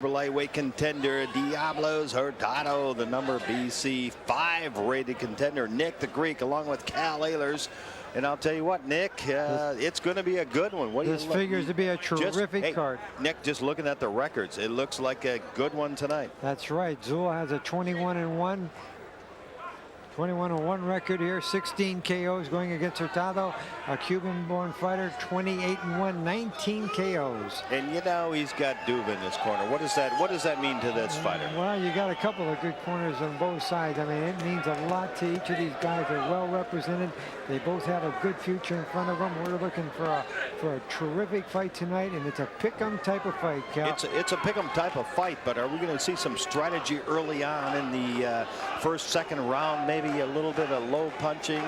Lightweight contender Diobelys Hurtado, the number BC 5 rated contender Nick the Greek, along with Cal Ehlers. And I'll tell you what, Nick, it's going to be a good one. This figures to be a terrific card. Nick, just looking at the records, it looks like a good one tonight. That's right. Tszyu has a 21-1 record here, 16 KOs going against Hurtado, a Cuban-born fighter, 28-1, 19 KOs. And you know he's got Duva in his corner. What does that mean to this fighter? Well, you got a couple of good corners on both sides. I mean, it means a lot to each of these guys. They're well represented. They both have a good future in front of them. We're looking for a terrific fight tonight, and it's a pick-em type of fight, Cal. It's a pick-em type of fight, but are we going to see some strategy early on in the first, second round? Maybe a little bit of low punching,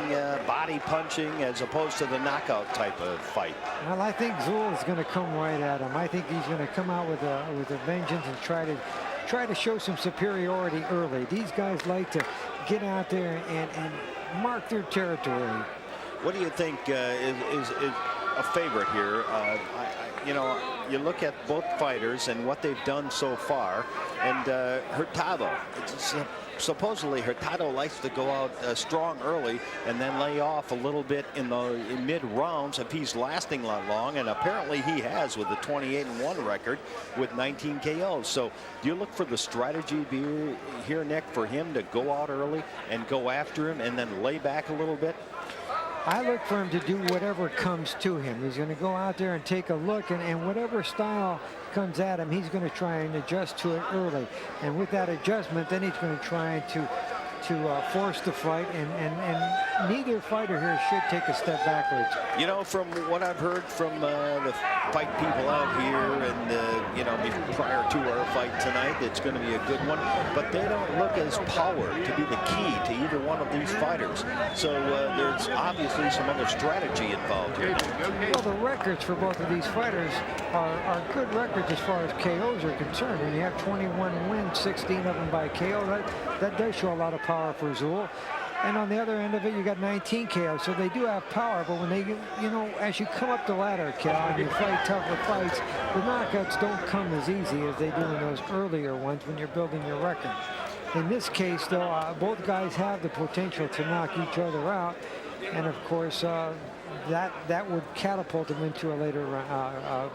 body punching, as opposed to the knockout type of fight. Well, I think Tszyu is going to come right at him. I think he's going to come out with a vengeance and try to show some superiority early. These guys like to get out there and mark their territory. What do you think is a favorite here? You know, you look at both fighters and what they've done so far, and Hurtado, supposedly Hurtado likes to go out strong early and then lay off a little bit in mid rounds if he's lasting that long, and apparently he has with the 28-1 record with 19 KOs. So do you look for the strategy here, Nick, for him to go out early and go after him and then lay back a little bit? I look for him to do whatever comes to him. He's going to go out there and take a look, and whatever style comes at him, he's going to try and adjust to it early. And with that adjustment, then he's going to try to force the fight, and neither fighter here should take a step backwards. You know, from what I've heard from the fight people out here, and you know, prior to our fight tonight, it's going to be a good one, but they don't look as powered to be the key to either one of these fighters. So there's obviously some other strategy involved here. Well, the records for both of these fighters are good records as far as KOs are concerned. When you have 21 wins, 16 of them by KO, that does show a lot of power for Tszyu. And on the other end of it, you got 19 KOs, so they do have power. But when they, you know, as you come up the ladder, Cal, and you fight tougher fights, the knockouts don't come as easy as they do in those earlier ones when you're building your record. In this case, though, both guys have the potential to knock each other out, and of course, that would catapult them into a later,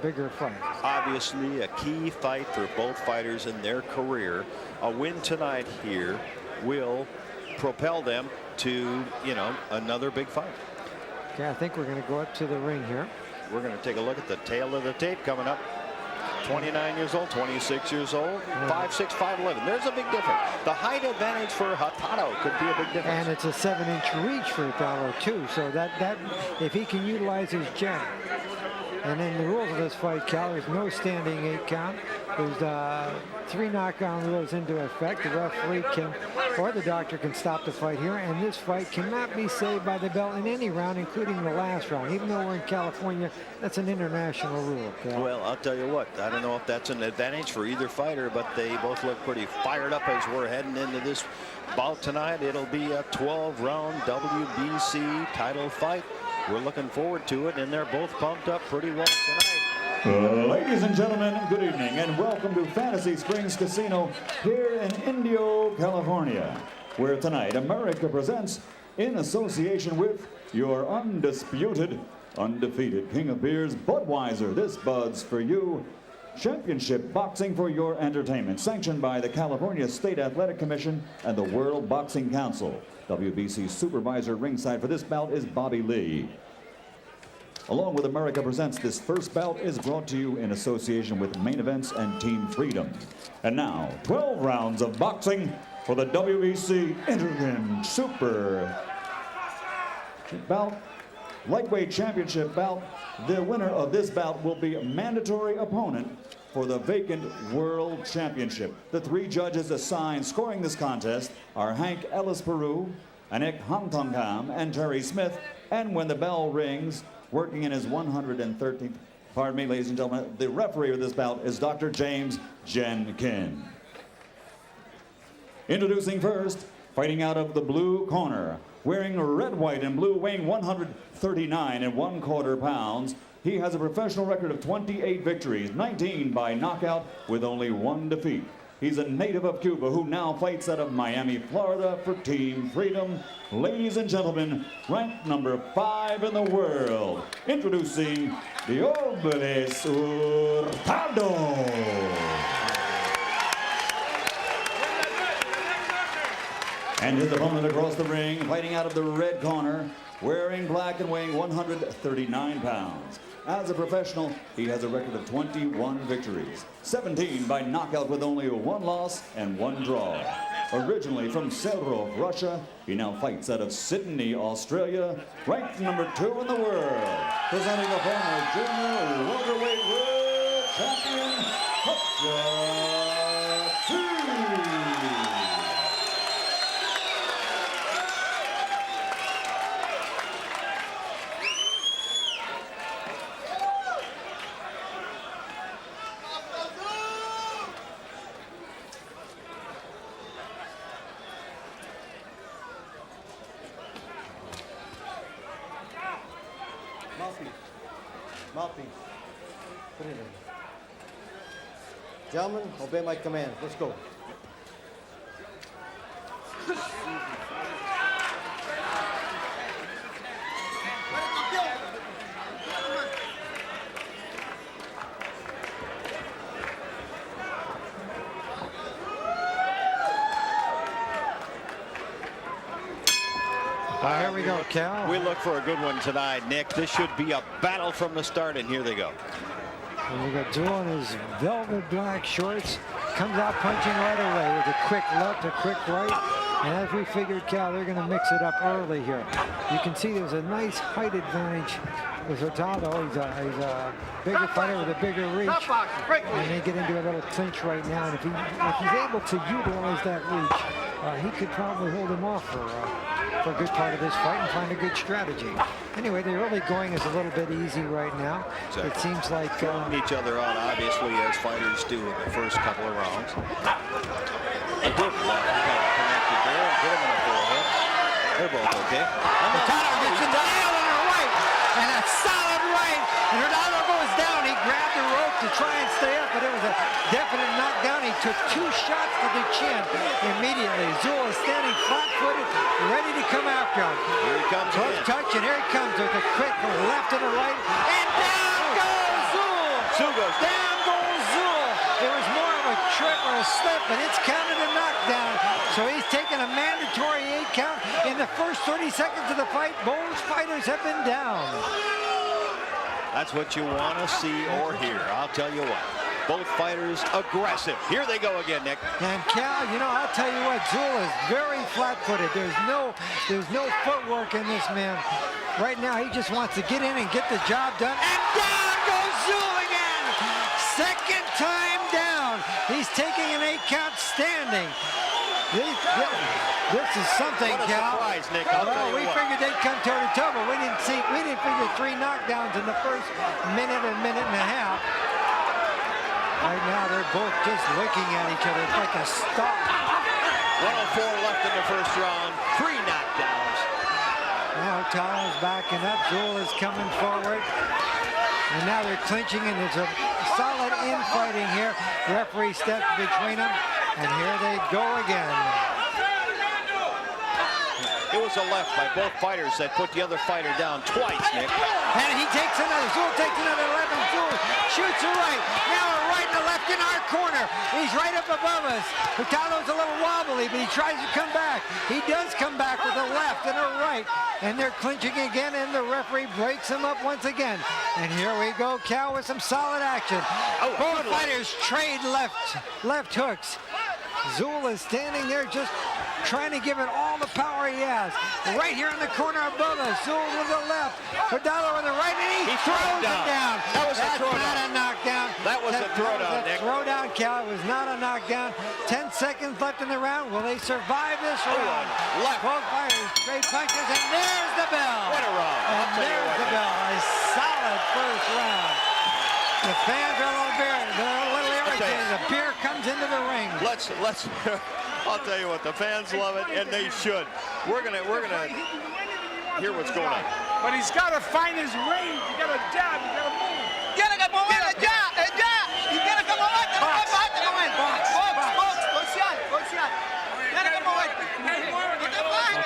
bigger fight. Obviously, a key fight for both fighters in their career. A win tonight here will propel them to, you know, another big fight. Okay, I think we're going to go up to the ring here. We're going to take a look at the tail of the tape coming up. 29 years old, 26 years old, 5'6", 5'11". There's a big difference. The height advantage for Hurtado could be a big difference. And it's a 7-inch reach for Hurtado too. So that if he can utilize his jab. And in the rules of this fight, Cal, there's no standing 8 count. There's 3 knockdown rules into effect. The referee can, or the doctor can stop the fight here. And this fight cannot be saved by the bell in any round, including the last round. Even though we're in California, that's an international rule, Cal. Well, I'll tell you what, I don't know if that's an advantage for either fighter, but they both look pretty fired up as we're heading into this bout tonight. It'll be a 12-round WBC title fight. We're looking forward to it, and they're both pumped up pretty well tonight. Ladies and gentlemen, good evening, and welcome to Fantasy Springs Casino here in Indio, California, where tonight America presents, in association with your undisputed, undefeated King of Beers, Budweiser, this Bud's for you, championship boxing for your entertainment, sanctioned by the California State Athletic Commission and the World Boxing Council. WBC supervisor ringside for this bout is Bobby Lee. Along with America Presents, this first bout is brought to you in association with Main Events and Team Freedom. And now, 12 rounds of boxing for the WBC Interim Super bout, lightweight championship bout. The winner of this bout will be a mandatory opponent for the vacant World Championship. The 3 judges assigned scoring this contest are Hank Ellis-Peru, Anik Hangtongkam, and Terry Smith. And when the bell rings, working in his 113th, pardon me, ladies and gentlemen, the referee of this bout is Dr. James Jenkin. Introducing first, fighting out of the blue corner, wearing red, white, and blue, weighing 139 1/4 pounds, he has a professional record of 28 victories, 19 by knockout with only 1 defeat. He's a native of Cuba who now fights out of Miami, Florida for Team Freedom. Ladies and gentlemen, ranked number 5 in the world, introducing Diobelys Hurtado. And his opponent across the ring, fighting out of the red corner, wearing black and weighing 139 pounds. As a professional, he has a record of 21 victories, 17 by knockout with only 1 loss and 1 draw. Originally from Serov, Russia, he now fights out of Sydney, Australia, ranked number 2 in the world, presenting the former junior welterweight world champion, Kostya Tszyu. Mouthpiece. Put it in. Gentlemen, obey my command. Let's go. Here we go, Cal. We look for a good one tonight, Nick. This should be a battle from the start, and here they go. And we got Tszyu in his velvet black shorts. Comes out punching right away with a quick left, a quick right. And as we figured, Cal, they're going to mix it up early here. You can see there's a nice height advantage with Hurtado. He's a bigger fighter with a bigger reach. And they get into a little clinch right now. And if he's able to utilize that reach, he could probably hold him off for a good part of this fight and find a good strategy. Anyway, the early going is a little bit easy right now. Exactly. It seems like each other out, obviously, as fighters do in the first couple of rounds. A good left, connected there, and hit him in the forehead. They're both okay. Hurtado gets in the nail on the right, and a solid right. And Hurtado goes down. He grabbed the rope to try and stay up, but it was a definite knockdown. He took 2 shots to the chin immediately. Tszyu is standing flat-footed, ready to come after him. Here he comes. Close touch, and here he comes with a quick left and a right, and down goes Tszyu. Tszyu goes down. Down goes Tszyu. It was more of a trip or a slip, and it's counted a knockdown. So he's taken a mandatory 8 count in the first 30 seconds of the fight. Both fighters have been down. That's what you want to see or hear. I'll tell you what. Both fighters aggressive. Here they go again, Nick. And Cal, you know, I'll tell you what, Tszyu is very flat-footed. There's no footwork in this man. Right now, he just wants to get in and get the job done. And down goes Tszyu again. Second time down. He's taking an 8 count standing. This is something, what a Cal. surprise, Nick. I'll tell you we what. figured they'd come toe-to-toe, but we didn't figure 3 knockdowns in the first minute and a half. Right now, they're both just looking at each other. It's like a stop. 104 left in the first round. 3 knockdowns. Now Hurtado's backing up. Tszyu is coming forward. And now they're clinching, and there's a solid infighting here. Referee steps between them, and here they go again. It was a left by both fighters that put the other fighter down twice, Nick. And he takes another. Tszyu takes another left, and Tszyu shoots a right. Now a right and a left in our corner. He's right up above us. Hurtado's a little wobbly, but he tries to come back. He does come back with a left and a right. And they're clinching again, and the referee breaks him up once again. And here we go, Cal, with some solid action. Both fighters trade left hooks. Tszyu is standing there just trying to give it all the power he has. Right here in the corner above us, Tszyu with the left, Hurtado with the right, and he throws him down. That was a throwdown. Not a knockdown. That was a throwdown, Nick. Throwdown, Cal. It was not a knockdown. 10 seconds left in the round. Will they survive this round? Left. Both fighters trade punches, and there's the bell. What a round. And there's the bell. A solid first round. The fans are a little irritated. The beer comes into the ring. Let's I'll tell you what, the fans love it, and they should. We're gonna hear what's going on. But he's got to find his range. You got to jab. You got to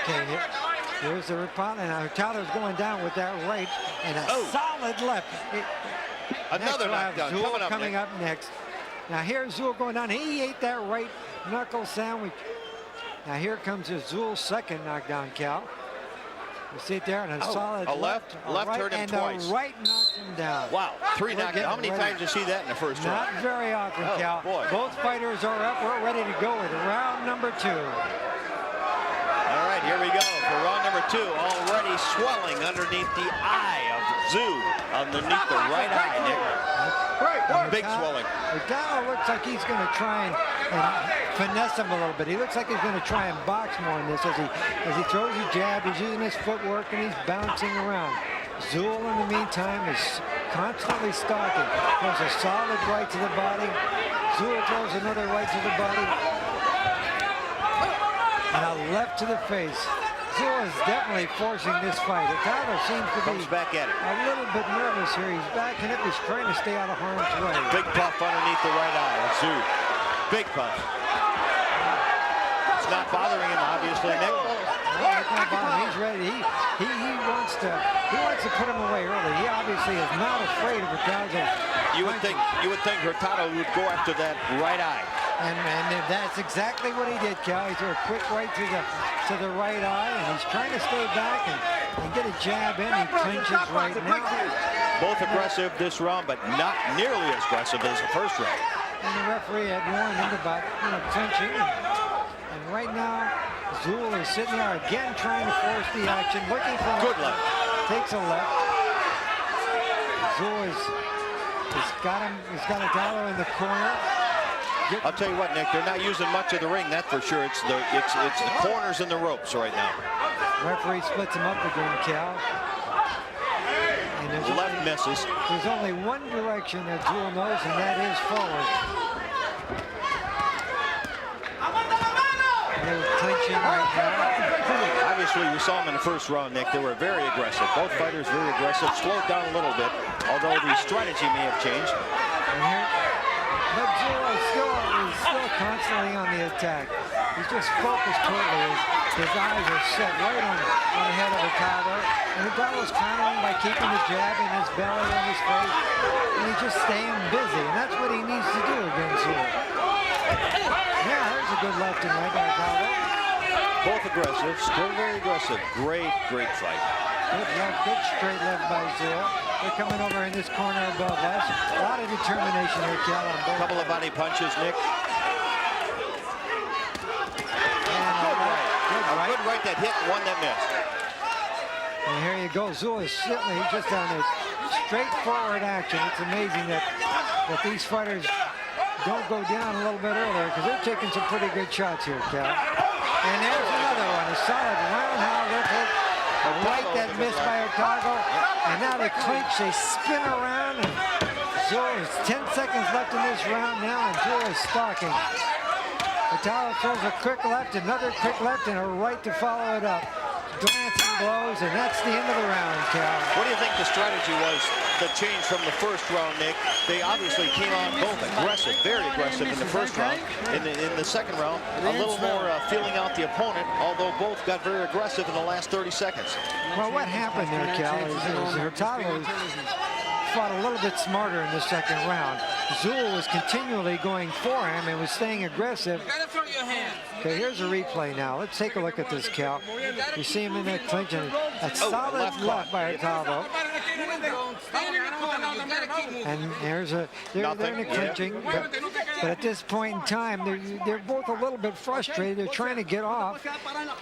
Okay, here's the report, and Hurtado's going down with that right and a solid left. Another knockdown coming up next. Now here's Tszyu going down. He ate that right knuckle sandwich. Now here comes Tszyu's second knockdown, Cal. You see it there, and a solid left right, hurt him and twice. The right knocked him down. Wow, 3 knockdowns. How many times did you see that in the first round? Not very often, Cal. Boy. Both fighters are up. We're ready to go with round number 2. All right, here we go for round number 2. Already swelling underneath the eye of Tszyu, underneath the right eye, Nick. Big swelling. Hurtado looks like he's going to try and finesse him a little bit. He looks like he's going to try and box more in this as he throws a jab. He's using his footwork and he's bouncing around. Tszyu, in the meantime, is constantly stalking. Throws a solid right to the body. Tszyu throws another right to the body. And a left to the face. Tszyu is definitely forcing this fight. Hurtado seems to be back at it. a little bit nervous here. He's backing up. He's trying to stay out of harm's way. Big puff underneath the right eye of Tszyu. Big puff. It's not bothering him, obviously, Nick. He's ready. He wants to put him away early. He obviously is not afraid of Hurtado. You would think Hurtado would go after that right eye. And that's exactly what he did, Cal. He threw a quick right to the right eye, and he's trying to stay back and get a jab in. He clinches right now. Both aggressive this round, but not nearly as aggressive as the first round. And the referee had warned him about clinching. And right now, Tszyu is sitting there again trying to force the action, looking for good left. Takes a left. Tszyu he's got Hurtado in the corner. I'll tell you what, Nick, they're not using much of the ring, that's for sure. It's the corners and the ropes right now. Referee splits him up again, Cal. And The left misses. There's only one direction that Tszyu knows, and that is forward. And they're clinching right now. Obviously, we saw them in the first round, Nick. They were very aggressive. Both fighters very aggressive. Slowed down a little bit, although the strategy may have changed. But Tszyu is still constantly on the attack. He's just focused totally. His eyes are set right on the head of Hurtado. And Hurtado's countering by keeping the jab in his belly and his face. And he's just staying busy. And that's what he needs to do against Tszyu. Yeah, there's a good left and right by Hurtado. Both aggressive, still very aggressive. Great fight. Good left, good straight left by Tszyu. They're coming over in this corner above us. A lot of determination here, Cal, on both. Couple of body punches, Nick. Good right that hit, one that missed. And here you go. Tszyu is sitting. He's just on a straightforward action. It's amazing that these fighters don't go down a little bit earlier because they're taking some pretty good shots here, Cal. And there's another one, a solid roundhouse left hook. A right that missed by Hurtado. And now they clinch, they spin around. And Tszyu is 10 seconds left in this round now, and Tszyu is stalking. Hurtado throws a quick left, another quick left, and a right to follow it up. Glancing blows, and that's the end of the round, Cal. What do you think the strategy was that changed from the first round, Nick? They obviously came on both aggressive, very aggressive in the first round. In the second round, a little more feeling out the opponent, although both got very aggressive in the last 30 seconds. Well, what happened there, Cal, is Hurtado fought a little bit smarter in the second round. Tszyu was continually going for him and was staying aggressive. Okay, here's a replay now. Let's take a look at this, Cal. You see him in that clinch, and a solid left by Hurtado. And there's they're in the clinching, but at this point in time, they're both a little bit frustrated. They're trying to get off,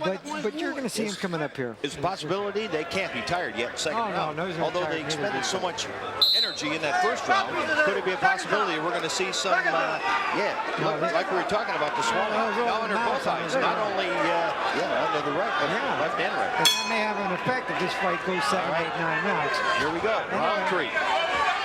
but you're going to see him coming up here. It's a possibility they can't be tired yet in the second round. Although they expended so much energy in that first round, could it be a possibility we're going to see some, like we were talking about, the swelling now under both eyes, not only under the right, but left and right. And that may have an effect if this fight goes 7, 8, 9 rounds. Here we go, round 3.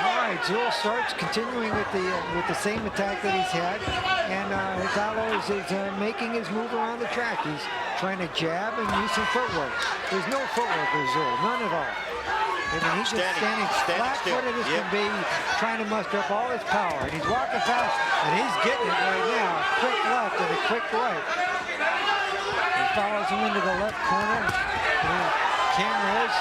All right, Tszyu starts continuing with the same attack that he's had, and Hurtado is making his move around the track. He's trying to jab and use some footwork. There's no footwork with Tszyu, none at all. I mean, he's just standing flat-footed as can be, trying to muster up all his power. And he's walking fast, and he's getting it right now. A quick left and a quick right. He's follows him into the left corner. Camera is.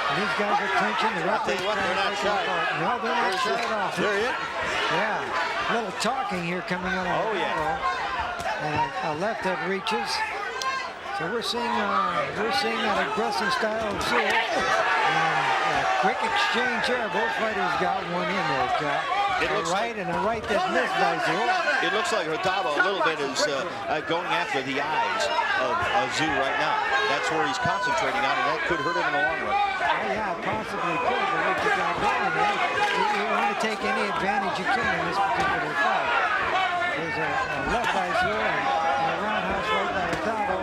And these guys are clinching. The I'll tell you what, they're not shy. No, they're not shy at all. They're it. Yeah, a little talking here coming out of Oh, yeah. And a left that reaches. So we're seeing that aggressive style of Tszyu. And a quick exchange here. Both fighters got one in there, Cal. It looks right and a right that missed by Tszyu. It looks like Hurtado a little bit is going after the eyes of Tszyu right now. That's where he's concentrating on, and that could hurt him in the long run. Oh, yeah, possibly could, but what you got going there, you want to take any advantage you can in this particular fight. There's a left by Tszyu and a roundhouse right by Hurtado.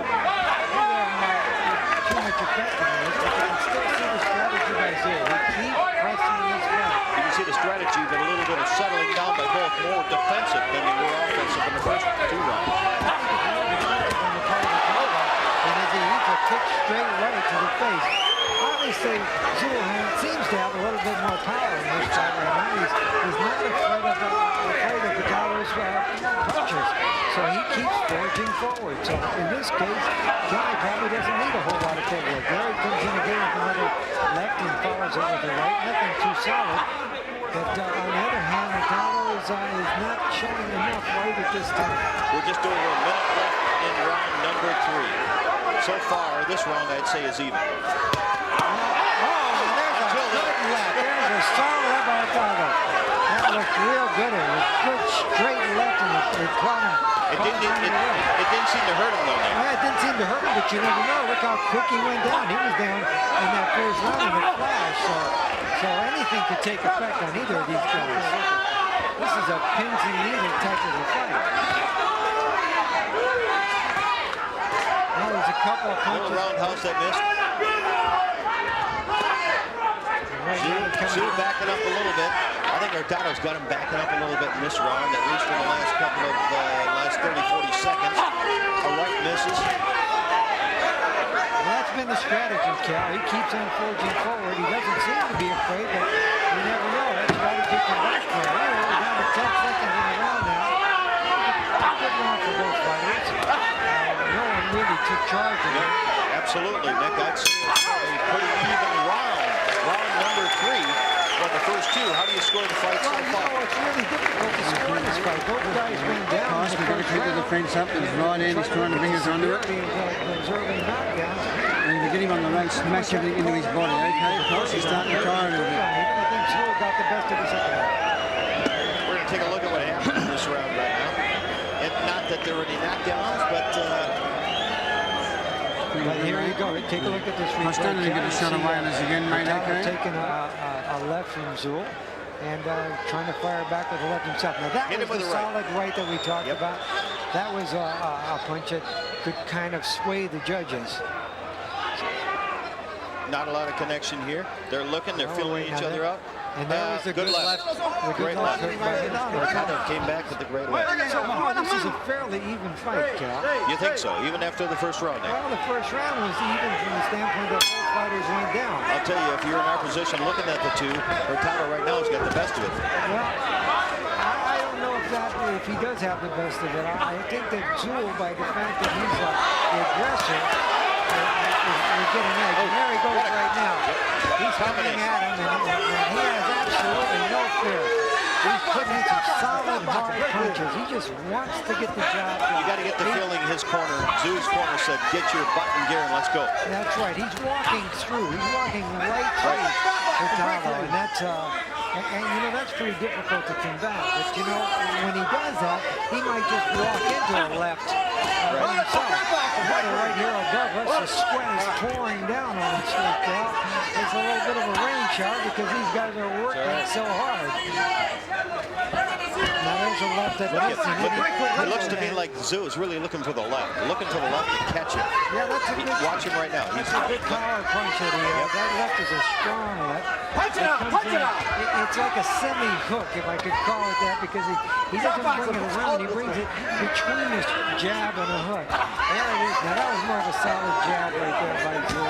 Too much effectiveness, but you can still see the strategy by Tszyu. They keep pressing this back. You can see the strategy, but a little bit of settling down by both, more defensive than they were offensive in the first two rounds. He's a kick straight right to the face. Obviously, Tszyu seems to have a little bit more power in this fight right now. He's not afraid of Hurtado's punches, so he keeps forging forward. So in this case, Johnny probably doesn't need a whole lot of footwork. There he comes in again with another left and follows it with the right. Nothing too solid. But on the other hand, Hurtado is not showing enough weight at this time. We're just over a minute left in round number 3. So far, this round, I'd say, is even. There's a good left. There's a solid left by Hurtado. That looked real good. It was good straight left, and it caught him. It didn't seem to hurt him, though. Well, it didn't seem to hurt him, but you never know. Look how quick he went down. He was down in that first round in a flash. So anything could take effect on either of these guys. This is a pins and needles type of a fight. Well, there's a couple of punches. Little roundhouse that missed. Tszyu backing up a little bit. I think Hurtado's got him backing up a little bit in this round, at least in the last couple of last 30, 40 seconds. A right misses. Well, that's been the strategy, Cal. He keeps on forging forward. He doesn't seem to be afraid, but you never know. That strategy can backfire. We're down to 10 seconds in the round now. A good round for both fighters. No one really took charge of it. Absolutely, Nick. I'd say it's a pretty even round. Round number 3. Well, the first two, how do you score the fight so Well, you far? know, it's really difficult to score this fight. Both guys went down. Kostya got to keep the defence up. He's right in. He's trying to bring us under it. Those early knockdowns. And to get him on the ropes, smash everything into his body. Okay, Kostya's starting to tire a little bit. I think Tszyu got the best of the second round. We're going to take a look at what happened in this round right now. And not that there were any knockdowns, but here you go. Take a look at this replay. I'm starting to get a shot away on us again, mate. Okay. Taking a left from Tszyu and trying to fire back with a left himself. Now that was the solid right that we talked about. That was a punch that could kind of sway the judges. not a lot of connection here. They're looking, they're feeling each other out. And that was a good left. Great left. Hurtado came back with the great left. So this is a fairly even fight, Cal. You think so, even after the first round? Well, the first round was even from the standpoint that both fighters went down. I'll tell you, if you're in our position looking at the two, Hurtado right now has got the best of it. Well, I don't know if he does have the best of it. I think that Tszyu, by the fact that he's the aggressor, is getting edge. And there he goes right now. He's coming at him, and he has absolutely no fear. He's putting in some solid, hard punches. He just wants to get the job done. You got to get the feeling his corner, Tszyu's corner said, get your butt in gear and let's go. That's right. He's walking through. He's walking right through Hurtado, and that's and you know that's pretty difficult to combat. But you know when he does that, he might just walk into a left by himself. Right here above us, the sweat is pouring down on him. It's a little bit of a rain shower because these guys are working so hard. Now there's a left that it looks to me like Tszyu is really looking for the left, looking to the left to catch it. Yeah, that's a good. Watch him right now. That's a good power punch that he has. That left is a strong left. Punch it out! Punch it out! It's like a semi-hook, if I could call it that, because he doesn't bring it around. He brings it between his jab and a hook. There it is. Now that was more of a solid jab right there by Tszyu.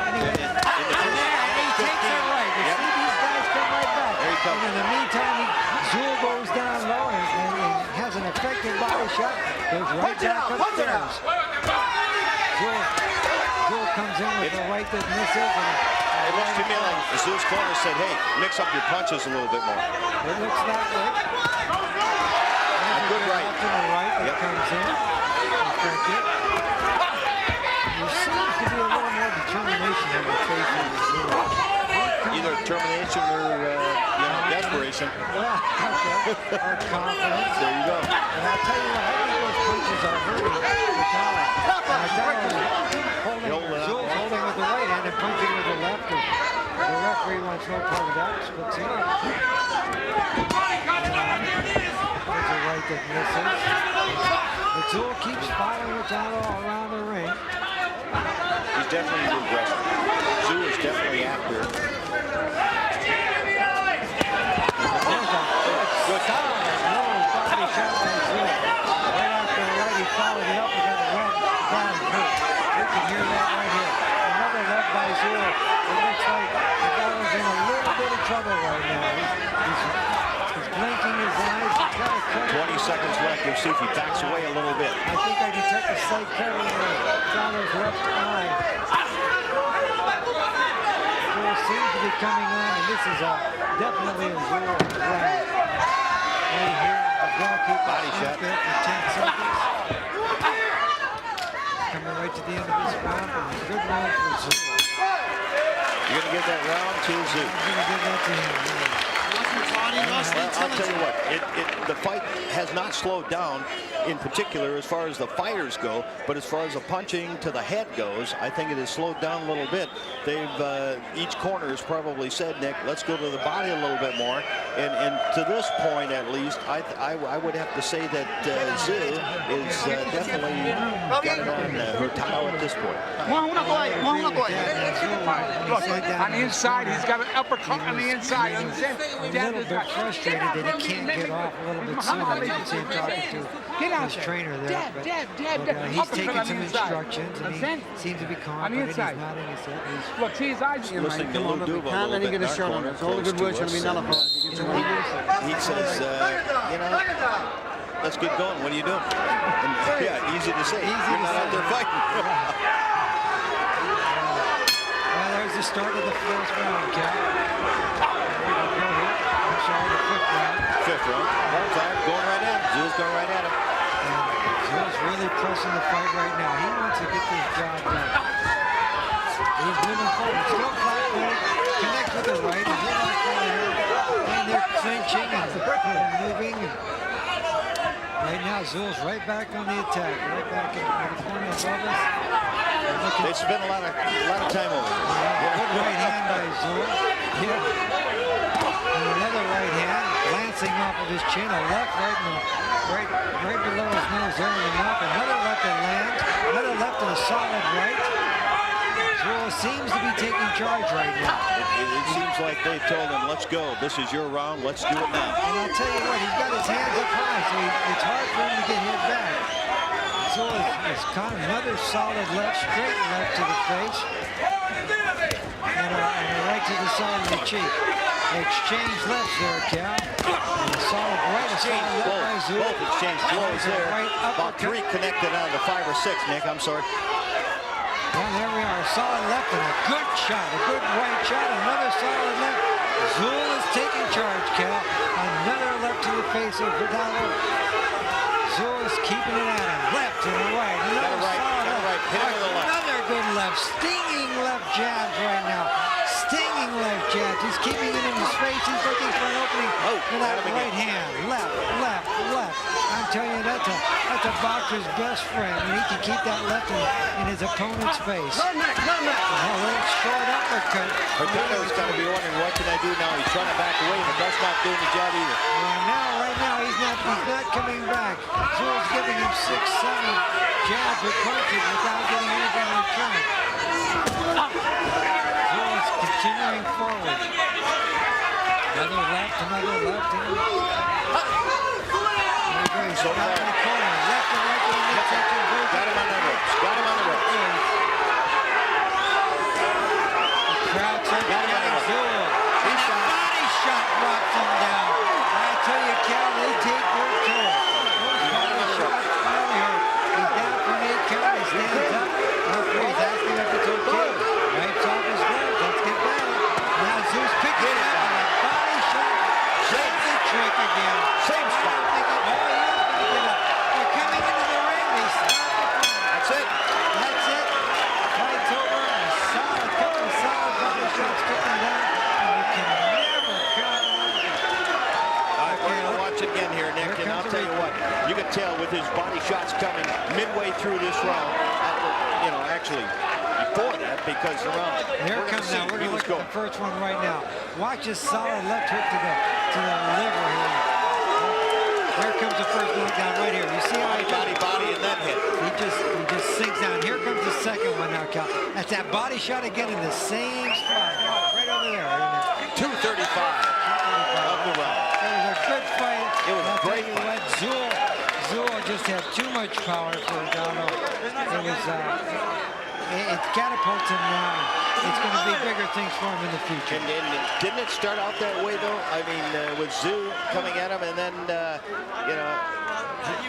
Anyway, and he takes it right. You see these guys come right back. There he comes. And in the meantime, Tszyu goes down low and has an effective body shot. Goes right back upstairs. Tszyu comes in with the right that misses. It looks to me like Tszyu's corner said, hey, mix up your punches a little bit more. It looks that way. A good right. Left and a right that comes in. Effective. There seems to be a little more determination on the face of Tszyu. Either determination or desperation. Well, okay. Or confidence. There you go. And I'll tell you what, I think those punches are hurting Hurtado. Tszyu holding with the right hand and punching with the left. The referee wants no part of that. Splits it up. There's a right that misses. But Tszyu keeps following Hurtado around the ring. He's definitely a good wrestler. Tszyu is definitely after. Good body shot by Tszyu. Right after the right, he followed it up with that left down hook. You can hear that right here. Another left by Tszyu. It looks like Hurtado's in a little bit of trouble right now. He's blinking his eyes. He's got a cut. 20 seconds left. You'll see if he backs away a little bit. I think I detect a slight cut in Hurtado's left eye. Tszyu seems to be coming on, and this is definitely a Tszyu round. Right here, the goalkeeper Body shot. there for 10 seconds. Coming right to the end of this round, and a good round for Tszyu. You're going to give that round to Tszyu. I'm going to give that to him. Yeah. Well, I'll tell you what, the fight has not slowed down in particular as far as the fighters go, but as far as the punching to the head goes, I think it has slowed down a little bit. They've, each corner has probably said, Nick, let's go to the body a little bit more. And to this point, at least, I would have to say that Tszyu is definitely got it on Hurtado at this point. Look, on the inside, he's got an uppercut on the inside. A little bit frustrated that he can't get off a little bit sooner. You can see him talking to his trainer there. But he's taking some instructions, and he seems to be confident. He's nodding his head. Look, see his eyes. Listening to Lou Duva a Can't let little him bit get in a our shot on corner, us. All the close good to words going to be us, nullified. he says, you know, let's get going. What are you doing? And, yeah, easy to say. You're not out there fighting. Well, there's the start of the fourth round, Cal. I'm sorry, the fifth round. Fifth round. Going right at him. Tszyu's going right at him. Tszyu's really pressing the fight right now. He wants to get this job done. He's moving forward. Still flat-footed. Connects with the right. He's in the corner. And they're clinching and moving. Right now, Tszyu's right back on the attack. Right back in the corner above us. They spent a lot of time over it. Good right hand by Tszyu. Yeah. And another right hand glancing off of his chin. A left right below his nose there in the mouth. Another left that lands. Another left and a solid right. Tszyu seems to be taking charge right now. It seems like they told him, let's go. This is your round. Let's do it now. And I'll tell you what, he's got his hands up high, so it's hard for him to get hit back. Tszyu has caught another solid left, straight left to the face. And a right to the side of the cheek. They exchange lefts there, Cal. And a solid right, a solid left by Tszyu. Both exchange blows there. Right About three connected out of the 5 or 6, Nick. I'm sorry. Well, there we are, a solid left and a good shot, a good right shot, another solid left. Tszyu is taking charge, Cal. Another left to the face of Hurtado. Tszyu is keeping it at him. Left and a right. Another solid left. Hit him with a left. Another good left. Stinging left jabs right now. Stinging left jabs. He's keeping it in his face. He's looking for an opening for that right hand. Left, left, left. I'm telling you, that's a boxer's best friend when he can keep that left in his opponent's face. A little short uppercut. Hurtado's going to be wondering, what can I do now? He's trying to back away, but that's not doing the job either. Yeah, right now, he's not coming back. Tszyu's giving him 6, 7 jabs or punches without getting anything in return. Tszyu is continuing forward. Another left. So in the corner, left and right to the midsection. Got him on the ropes. Got him on the ropes. The crowd said, Got him on the ropes. Tszyu. And a body shot drops him down. I tell you, Cal, they take their toll. Those body shots really hurt. He's down for an 8 count. He stands up. detail with his body shots coming midway through this round. Actually before that, because the round. Here it comes now. We're going to look at the first one right now. Watch his solid left hook to the liver here. Here comes the first knockdown right here. You see how he body, and then hit. He just sinks down. Here comes the second one now, Cal. That's that body shot again in the same spot, right over there. 235 of the round. It was a good fight. It was a great fight. Tszyu just had too much power for Hurtado. It was it catapults him now. It's going to be bigger things for him in the future. And didn't it start out that way though? I mean, with Tszyu coming at him, and then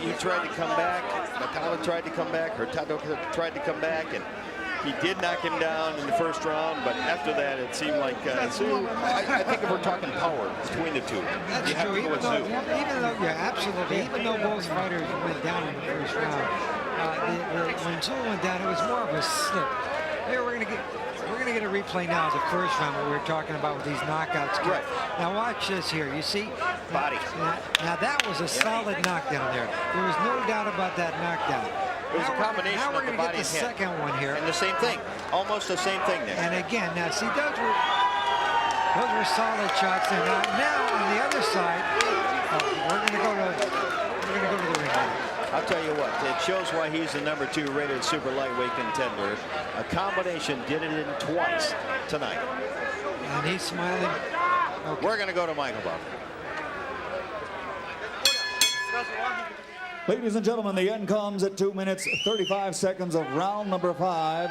he tried to come back. Hurtado tried to come back. Hurtado tried to come back, and he did knock him down in the first round. But after that, it seemed like Tszyu. I think if we're talking power between the two, that's you have true. to go with Tszyu. Even though, yeah, absolutely. Even though both fighters went down in the first round, when Tszyu went down, it was more of a slip. Here we're gonna get a replay now of the first round where we were talking about with these knockouts. Right. Now watch this here. You see? Body. Now that was a solid knockdown there. There was no doubt about that knockdown. It was a combination now of we're the gonna body get the and head. second one here. And the same thing. Almost the same thing there. And again, now see, those were solid shots there. Now on the other side, we're gonna go to the ring. I'll tell you what, it shows why he's the #2 rated super lightweight contender. A combination did it in twice tonight. And he's smiling. Okay. We're going to go to Michael Bob. Ladies and gentlemen, the end comes at 2 minutes, 35 seconds of round number 5.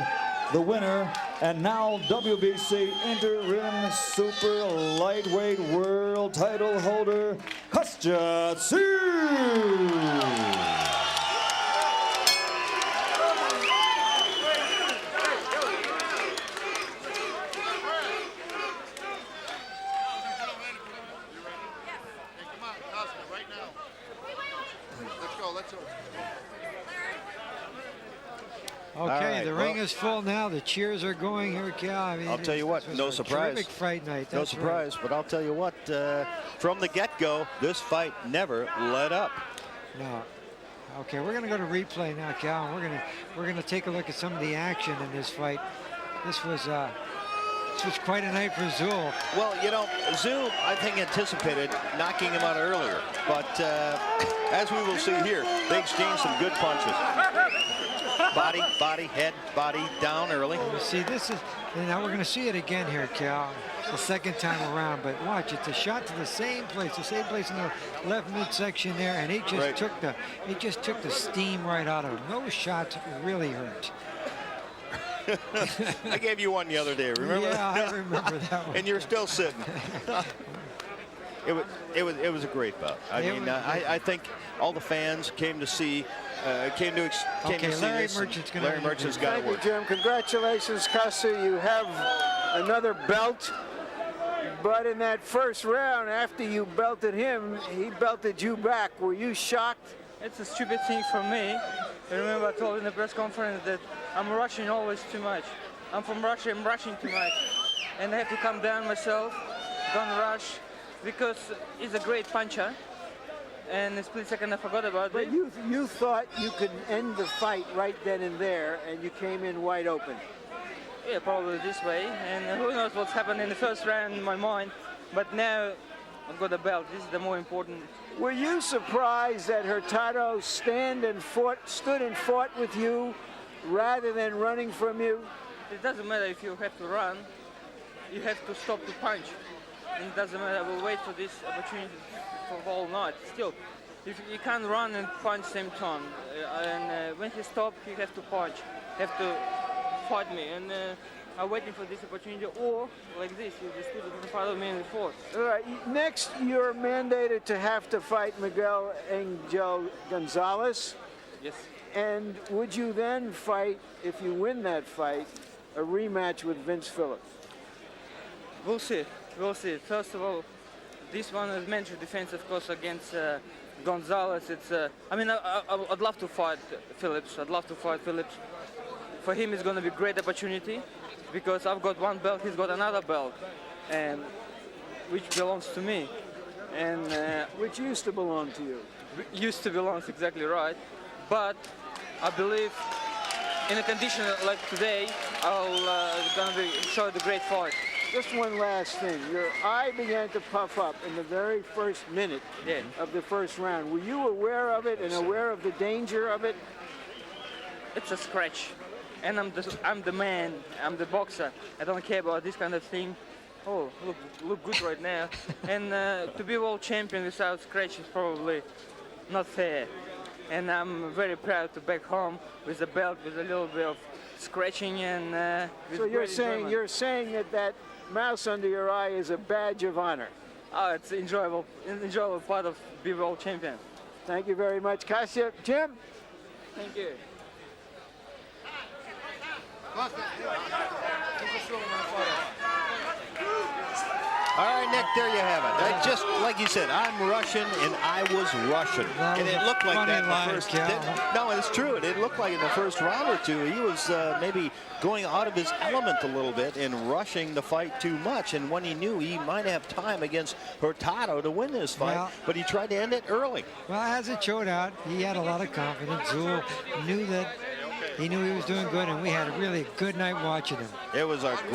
The winner, and now WBC interim super lightweight world title holder, Kostya Tszyu. Okay, right, the ring is full now. The cheers are going here, Cal. I mean, I'll tell you what, no surprise. Terrific fight night. No surprise, but I'll tell you what, from the get-go, this fight never let up. No. Okay, we're going to go to replay now, Cal. And we're gonna take a look at some of the action in this fight. This was quite a night for Tszyu. Well, Tszyu, I think, anticipated knocking him out earlier, but as we will see here, they exchanged some good punches. Body, head, body, down early. You see, and now we're going to see it again here, Cal, the second time around. But watch, it's a shot to the same place in the left midsection there, and he just took the steam right out of him. Those shots really hurt. I gave you one the other day, remember? Yeah, I remember that one. And you're still sitting. It was a great bout. I think all the fans came to see. Came to see this. Larry Merchant's got it. Thank you, Jim. Congratulations, Kostya. You have another belt. But in that first round, after you belted him, he belted you back. Were you shocked? It's a stupid thing for me. I remember I told in the press conference that I'm rushing always too much. I'm from Russia, I'm rushing too much. And I have to calm down myself, don't rush, because he's a great puncher. And a split second I forgot about it. But you thought you could end the fight right then and there, and you came in wide open. Yeah, probably this way. And who knows what's happened in the first round in my mind. But now I've got a belt. This is the more important. Were you surprised that Hurtado stood and fought with you rather than running from you? It doesn't matter if you have to run. You have to stop to punch. And it doesn't matter. I will wait for this opportunity for all night. Still, if you can't run and punch same time. And when he stopped, you have to punch. You have to fight me. And I'm waiting for this opportunity. Or like this, you just put it in front of me and force. All right. Next, you're mandated to have to fight Miguel Angel Gonzalez. Yes. And would you then fight, if you win that fight, a rematch with Vince Phillips? We'll see. We'll see. First of all, this one is meant to defense, of course, against Gonzalez. I'd love to fight Phillips. I'd love to fight Phillips. For him, it's going to be a great opportunity because I've got one belt, he's got another belt, and which belongs to me. And which used to belong to you. used to belongs exactly right. But I believe in a condition like today, I'll gonna show the great fight. Just one last thing. Your eye began to puff up in the very first minute Yeah. of the first round. Were you aware of it and aware of the danger of it? It's a scratch, and I'm the man. I'm the boxer. I don't care about this kind of thing. Oh, look good right now. And to be world champion without scratch is probably not fair. And I'm very proud to back home with a belt with a little bit of scratching and. With So great enjoyment. you're saying that mouse under your eye is a badge of honor. Oh, it's enjoyable part of being world champion. Thank you very much, Kostya. Jim? Thank you. All right, Nick, there you have it. Just like you said, I'm Russian, and I was Russian. That And was it looked like funny that in line, the first. Cal. No, it's true. It looked like in the first round or two, he was maybe going out of his element a little bit and rushing the fight too much. And when he knew he might have time against Hurtado to win this fight, Well- but he tried to end it early. Well, as it showed out, he had a lot of confidence. Zul knew that he was doing good, and we had a really good night watching him. It was a great